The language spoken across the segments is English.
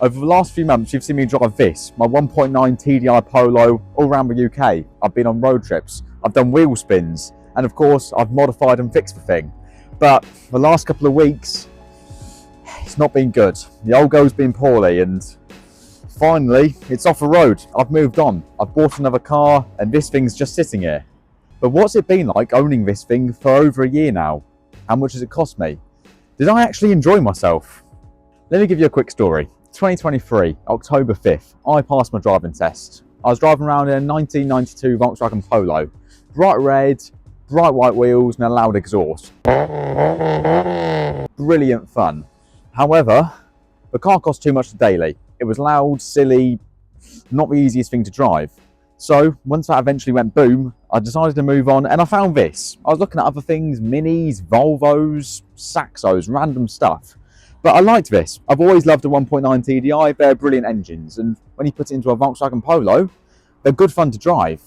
Over the last few months, you've seen me drive this, my 1.9 TDI Polo, all around the UK. I've been on road trips, I've done wheel spins, and of course, I've modified and fixed the thing. But the last couple of weeks, it's not been good. The old girl's been poorly, and finally, it's off the road. I've moved on. I've bought another car, and this thing's just sitting here. But what's it been like owning this thing for over a year now? How much has it cost me? Did I actually enjoy myself? Let me give you a quick story. 2023, October 5th, I passed my driving test. I was driving around in a 1992 Volkswagen Polo. Bright red, bright white wheels and a loud exhaust. Brilliant fun. However, the car cost too much daily. It was loud, silly, not the easiest thing to drive. So once that eventually went boom, I decided to move on and I found this. I was looking at other things, Minis, Volvos, Saxos, random stuff. But I liked this. I've always loved the 1.9 TDI. They're brilliant engines. And when you put it into a Volkswagen Polo, they're good fun to drive.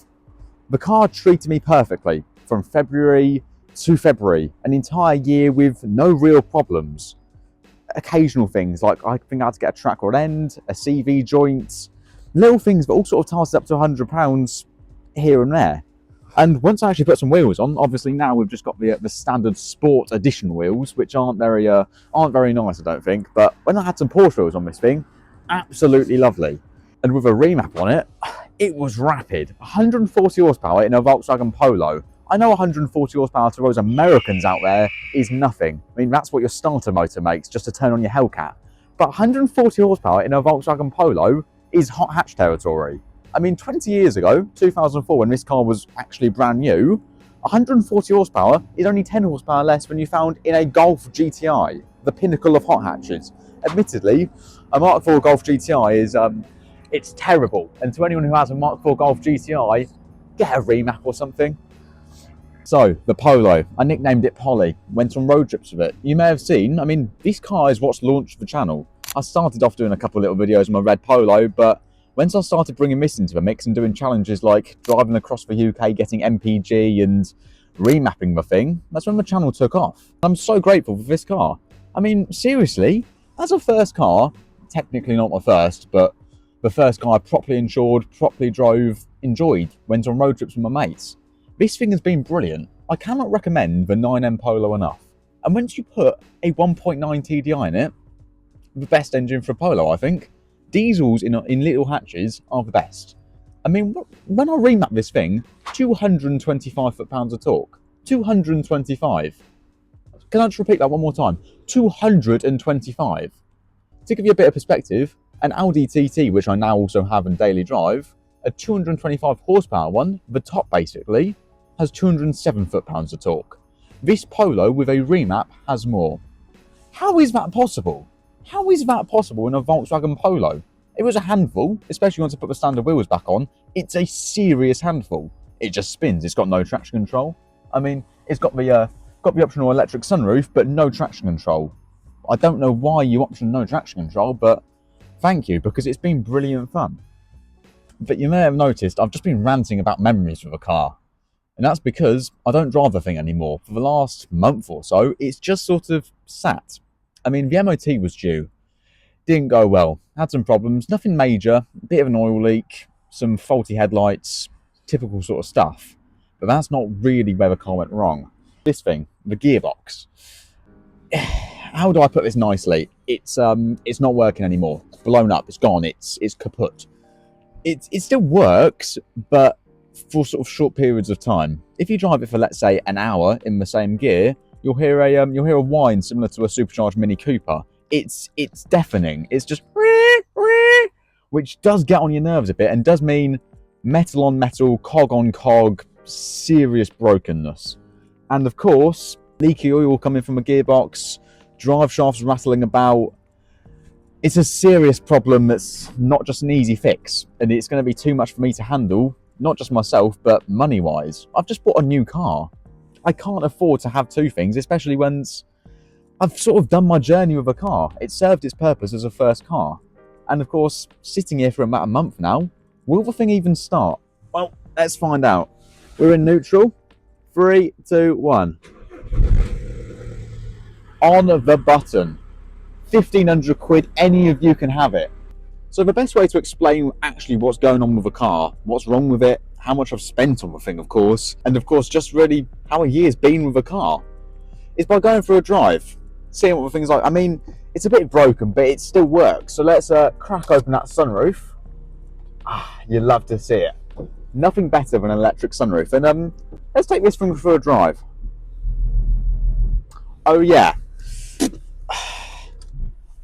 The car treated me perfectly from February to February, an entire year with no real problems. Occasional things like I think I had to get a track rod end, a CV joint, little things that all sort of tasks up to £100 here and there. And once I actually put some wheels on, obviously now we've just got the standard Sport Edition wheels, which aren't very nice, I don't think. But when I had some Porsche wheels on this thing, absolutely lovely. And with a remap on it, it was rapid. 140 horsepower in a Volkswagen Polo. I know 140 horsepower to those Americans out there is nothing. I mean, that's what your starter motor makes just to turn on your Hellcat. But 140 horsepower in a Volkswagen Polo is hot hatch territory. I mean, 20 years ago, 2004, when this car was actually brand new, 140 horsepower is only 10 horsepower less than you found in a Golf GTI, the pinnacle of hot hatches. Admittedly, a Mark IV Golf GTI is, it's terrible. And to anyone who has a Mark IV Golf GTI, get a remap or something. So, the Polo, I nicknamed it Polly, went on road trips with it. You may have seen, I mean, this car is what's launched the channel. I started off doing a couple of little videos on my red Polo, but once I started bringing this into the mix and doing challenges like driving across the UK, getting MPG and remapping the thing, that's when the channel took off. I'm so grateful for this car. I mean, seriously, as a first car, technically not my first, but the first car I properly insured, properly drove, enjoyed, went on road trips with my mates. This thing has been brilliant. I cannot recommend the 9M Polo enough. And once you put a 1.9 TDI in it, the best engine for a Polo, I think. Diesels in little hatches are the best. I mean, when I remap this thing, 225 foot-pounds of torque. 225. Can I just repeat that one more time? 225. To give you a bit of perspective, an Audi TT, which I now also have and daily drive, a 225 horsepower one, the top basically, has 207 foot-pounds of torque. This Polo with a remap has more. How is that possible? How is that possible in a Volkswagen Polo? It was a handful, especially once I put the standard wheels back on. It's a serious handful. It just spins. It's got no traction control. I mean, it's got the optional electric sunroof, but no traction control. I don't know why you option no traction control, but thank you, because it's been brilliant fun. But you may have noticed I've just been ranting about memories of a car. And that's because I don't drive the thing anymore. For the last month or so, it's just sort of sat. I mean, the MOT was due. Didn't go well. Had some problems. Nothing major. A bit of an oil leak. Some faulty headlights. Typical sort of stuff. But that's not really where the car went wrong. This thing, the gearbox. How do I put this nicely? It's not working anymore. It's blown up. It's gone. It's kaput. It still works, but for sort of short periods of time. If you drive it for, let's say, an hour in the same gear, you'll hear a whine similar to a supercharged Mini Cooper. It's deafening. It's just which does get on your nerves a bit and does mean metal on metal, cog on cog, serious brokenness. And of course, leaky oil coming from a gearbox, drive shafts rattling about. It's a serious problem that's not just an easy fix, and it's going to be too much for me to handle, not just myself, but money-wise. I've just bought a new car. I can't afford to have two things, especially when I've sort of done my journey with a car. It served its purpose as a first car. And of course, sitting here for about a month now, will the thing even start? Well, let's find out. We're in neutral. 3, 2, 1. On the button. 1,500 quid, any of you can have it. So the best way to explain actually what's going on with a car, what's wrong with it, how much I've spent on the thing, of course, and of course just really how a year's been with a car, is by going for a drive, seeing what the thing's like. I mean, it's a bit broken, but it still works. So let's crack open that sunroof. You'd love to see it. Nothing better than an electric sunroof. And let's take this thing for a drive. Oh yeah,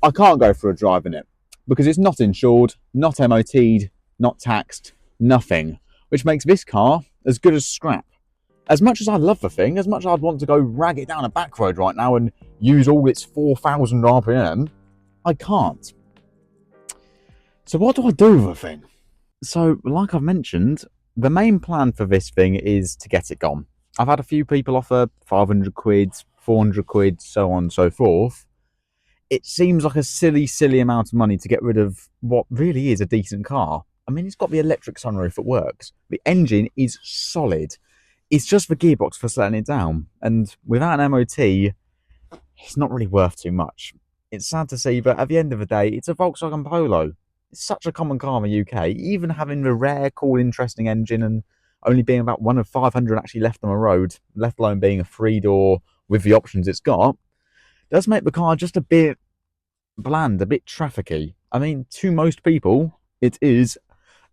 I can't go for a drive in it because it's not insured, not MOT'd, not taxed, nothing, which makes this car as good as scrap. As much as I love the thing, as much as I'd want to go rag it down a back road right now and use all its 4,000 RPM, I can't. So what do I do with the thing? So, like I've mentioned, the main plan for this thing is to get it gone. I've had a few people offer 500 quid, 400 quid, so on and so forth. It seems like a silly amount of money to get rid of what really is a decent car. I mean, it's got the electric sunroof that works. The engine is solid. It's just the gearbox for slowing it down. And without an MOT, it's not really worth too much. It's sad to see, but at the end of the day, it's a Volkswagen Polo. It's such a common car in the UK. Even having the rare, cool, interesting engine and only being about one of 500 actually left on the road, let alone being a 3-door with the options it's got, does make the car just a bit bland, a bit trafficky. I mean, to most people, it is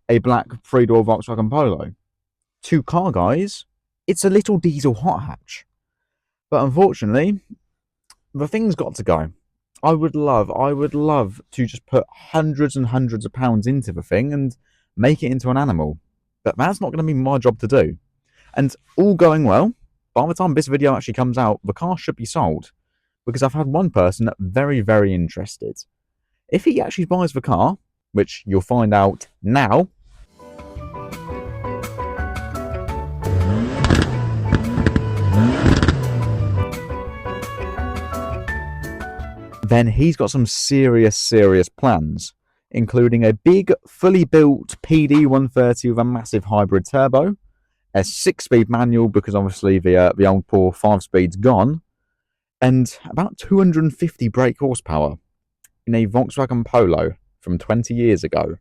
a black 3-door Volkswagen Polo. To car guys, it's a little diesel hot hatch. But unfortunately, the thing's got to go. I would love to just put hundreds and hundreds of pounds into the thing and make it into an animal. But that's not going to be my job to do. And all going well, by the time this video actually comes out, the car should be sold. Because I've had one person very interested. If he actually buys the car, which you'll find out now, then he's got some serious plans, including a big, fully built PD130 with a massive hybrid turbo, a 6-speed manual because obviously the old poor 5-speed's gone, and about 250 brake horsepower in a Volkswagen Polo from 20 years ago.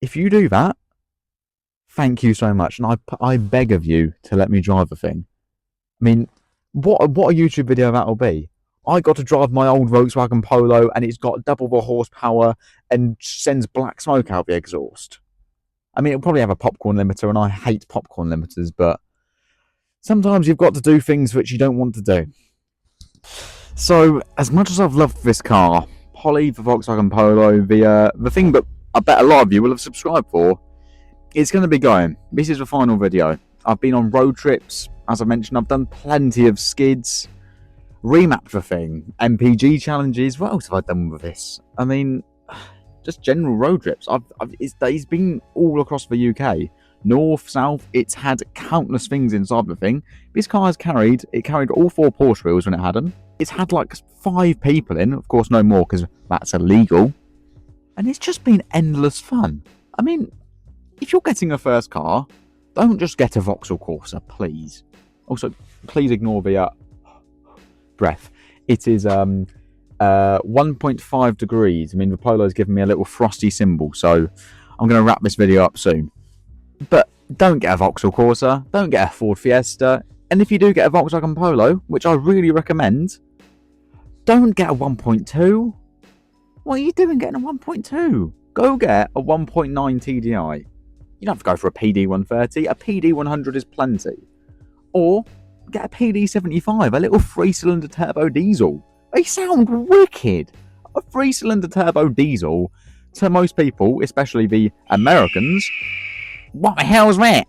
If you do that, thank you so much, and I beg of you to let me drive the thing. I mean, what a YouTube video that'll be. I got to drive my old Volkswagen Polo and it's got double the horsepower and sends black smoke out the exhaust. I mean, it'll probably have a popcorn limiter, and I hate popcorn limiters, but sometimes you've got to do things which you don't want to do. So, as much as I've loved this car, Polly, the Volkswagen Polo, the thing that I bet a lot of you will have subscribed for, it's going to be going. This is the final video. I've been on road trips. As I mentioned, I've done plenty of skids. Remapped the thing, MPG challenges. What else have I done with this? I mean, just general road trips. It's been all across the UK, north, south. It's had countless things inside the thing. This car has carried all 4 Porsche wheels when it had them. It's had like 5 people in, of course, no more because that's illegal. And it's just been endless fun. I mean, if you're getting a first car, don't just get a Vauxhall Corsa, please. Also, please ignore the breath. It is 1.5 degrees. I mean, the Polo's given me a little frosty symbol, so I'm going to wrap this video up soon. But don't get a Vauxhall Corsa, don't get a Ford Fiesta, and if you do get a Volkswagen Polo, which I really recommend, don't get a 1.2. What are you doing getting a 1.2? Go get a 1.9 TDI. You don't have to go for a PD130, a PD100 is plenty. Or get a PD75, a little 3-cylinder turbo diesel. They sound wicked. A 3-cylinder turbo diesel, to most people, especially the Americans, what the hell's that?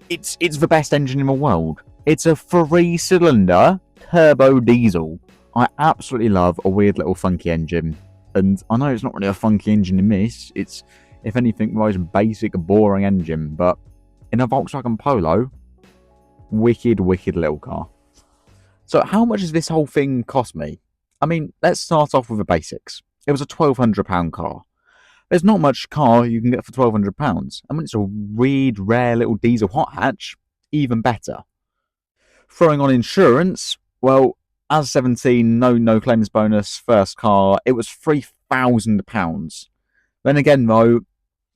It's the best engine in the world. It's a 3-cylinder turbo diesel. I absolutely love a weird little funky engine. And I know it's not really a funky engine in this. It's, if anything, the most basic, boring engine. But in a Volkswagen Polo, wicked little car. So how much does this whole thing cost me? I mean, let's start off with the basics. It was a £1,200 car. There's not much car you can get for £1,200. And when it's a weird, rare little diesel hot hatch, even better. Throwing on insurance, well, As 17, no claims bonus, first car, it was £3,000. Then again, though,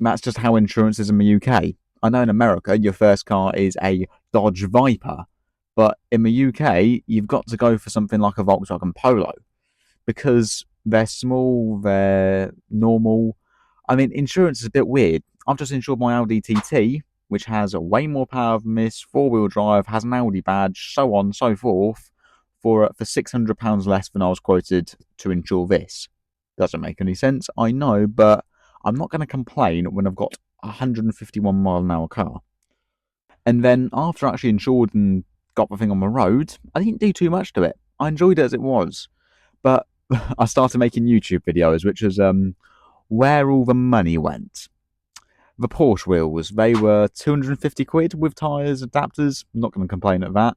that's just how insurance is in the UK. I know in America, your first car is a Dodge Viper, but in the UK, you've got to go for something like a Volkswagen Polo because they're small, they're normal. I mean, insurance is a bit weird. I've just insured my Audi TT, which has way more power than this, four-wheel drive, has an Audi badge, so on and so forth, for £600 less than I was quoted to insure this. Doesn't make any sense, I know, but I'm not going to complain when I've got a 151-mile-an-hour car. And then after I actually insured and got the thing on the road, I didn't do too much to it. I enjoyed it as it was. But I started making YouTube videos, which was where all the money went. The Porsche wheels, they were 250 quid with tyres, adapters. I'm not going to complain at that.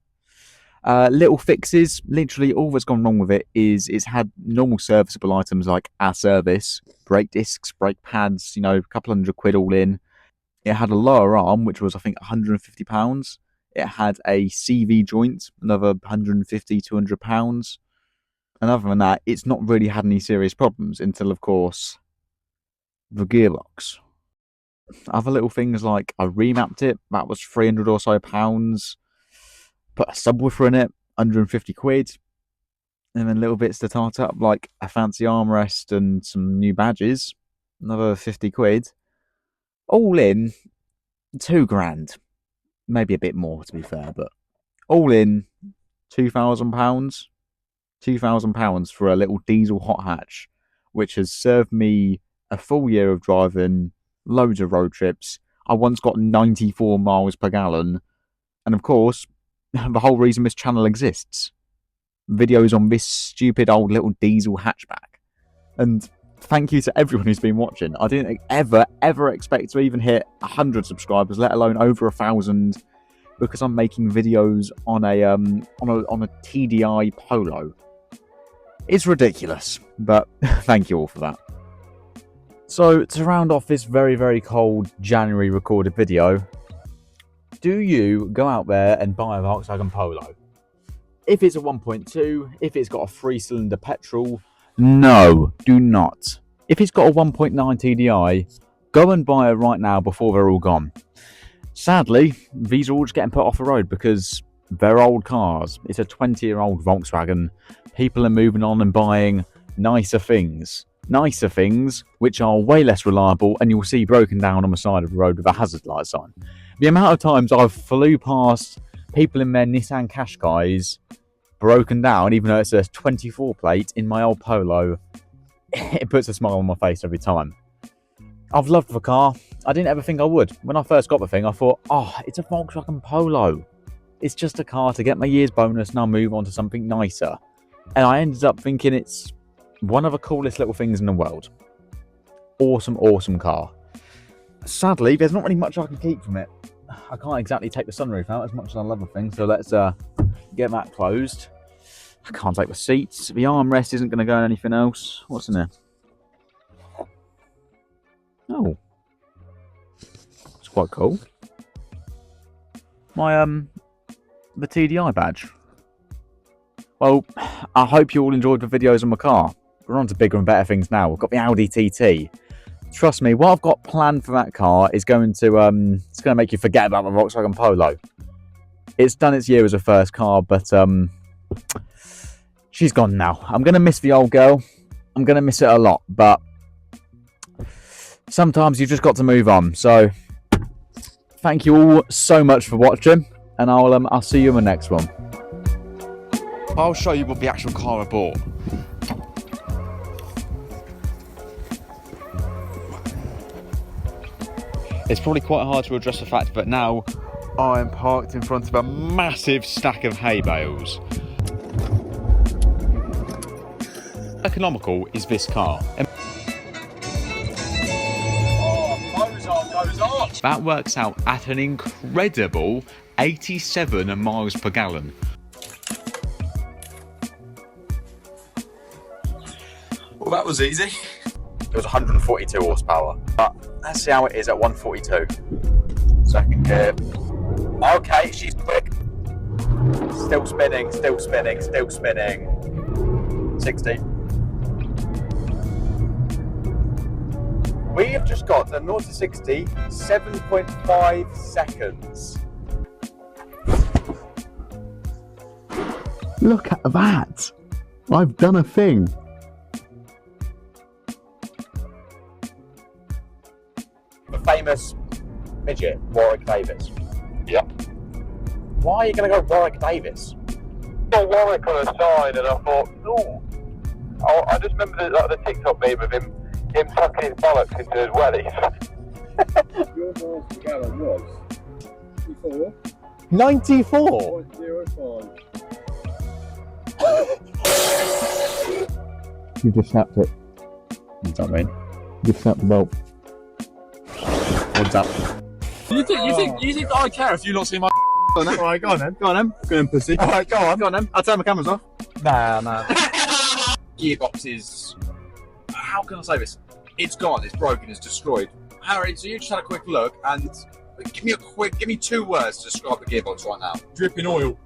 Little fixes, literally all that's gone wrong with it is it's had normal serviceable items like our service, brake discs, brake pads, a couple £100 all in. It had a lower arm, which was I think £150. It had a CV joint, another £150, £200. And other than that, it's not really had any serious problems until, of course, the gearbox. Other little things like I remapped it, that was £300 or so. Put a subwoofer in it, £150. And then little bits to tart up, like a fancy armrest and some new badges, another £50. All in, £2,000. Maybe a bit more, to be fair, but all in, £2,000. £2,000 for a little diesel hot hatch, which has served me a full year of driving, loads of road trips. I once got 94 miles per gallon, and of course, the whole reason this channel exists. Videos on this stupid old little diesel hatchback. And thank you to everyone who's been watching. I didn't ever expect to even hit 100 subscribers, let alone over 1,000, because I'm making videos on a TDI Polo. It's ridiculous, but thank you all for that. So, to round off this very, very cold January recorded video, do you go out there and buy a Volkswagen Polo? If it's a 1.2, if it's got a 3-cylinder petrol, no, do not. If it's got a 1.9 TDI, go and buy it right now before they're all gone. Sadly, these are all just getting put off the road because they're old cars. It's a 20-year-old Volkswagen. People are moving on and buying nicer things. Nicer things which are way less reliable and you'll see broken down on the side of the road with a hazard light sign. The amount of times I've flew past people in their Nissan Qashqais broken down, even though it's a 24 plate in my old Polo, it puts a smile on my face every time. I've loved the car. I didn't ever think I would. When I first got the thing, I thought, oh, it's a Volkswagen Polo. It's just a car to get my year's bonus and I'll move on to something nicer. And I ended up thinking it's one of the coolest little things in the world. Awesome, awesome car. Sadly, there's not really much I can keep from it. I can't exactly take the sunroof out as much as I love the thing, so let's get that closed. I can't take the seats. The armrest isn't going to go in anything else. What's in there? Oh. It's quite cool. My, the TDI badge. Well, I hope you all enjoyed the videos on my car. We're on to bigger and better things now. We've got the Audi TT. Trust me, what I've got planned for that car is going to it's going to make you forget about the Volkswagen Polo. It's done its year as a first car, but she's gone now. I'm going to miss the old girl. I'm going to miss it a lot, but sometimes you've just got to move on. So thank you all so much for watching, and I'll see you in the next one. I'll show you what the actual car I bought. It's probably quite hard to address the fact that now I'm parked in front of a massive stack of hay bales. Economical is this car. That works out at an incredible 87 miles per gallon. Well, that was easy. It was 142 horsepower, but let's see how it is at 142. Second gear. Okay, she's quick. Still spinning, still spinning, still spinning. 60. We have just got the 0 to 60, 7.5 seconds. Look at that. I've done a thing. The famous midget, Warwick Davis. Yep. Why are you going to go Warwick Davis? Saw Warwick on a sign and I thought, ooh. I just remember the TikTok meme of him tucking his bollocks into his wellies. Your miles per gallon was 54. 94? 0.05. You just snapped it. What's that mean? You just snapped the bolt. What's that? You think I care if you not see my Alright, go on then. Go on then, pussy. Alright, go on. Go on then. I'll turn my cameras off. Nah. gearbox is, how can I say this? It's gone, it's broken, it's destroyed. Harry, so you just had a quick look and give me 2 words to describe the gearbox right now. Dripping oil.